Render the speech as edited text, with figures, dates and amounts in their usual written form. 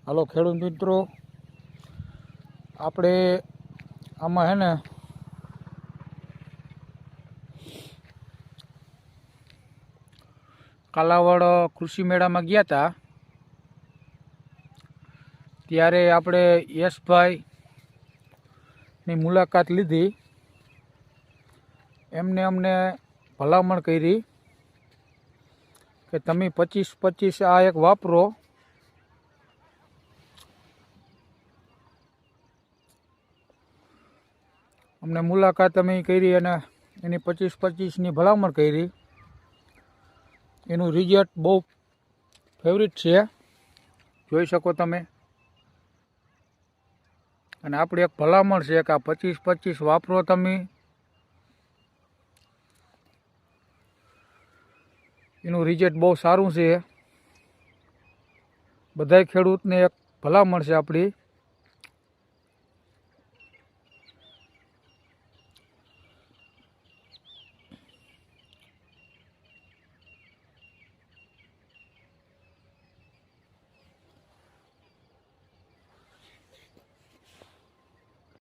હાલો ખેડૂત મિત્રો, આપણે આમાં હે ને કાલાવડ કૃષિ મેળામાં ગયા હતા. ત્યારે આપણે યશભાઈની મુલાકાત લીધી. એમને અમને ભલામણ કરી કે તમે 25-25 આ એક વાપરો. અમને મુલાકાત અમે કરી અને એની 25-25ની ભલામણ કરી. એનું રિઝલ્ટ બહુ ફેવરિટ છે, જોઈ શકો તમે. અને આપણી એક ભલામણ છે કે આ 25-25 વાપરો તમે. એનું રિઝલ્ટ બહુ સારું છે. બધાય ખેડૂતને એક ભલામણ છે આપણી.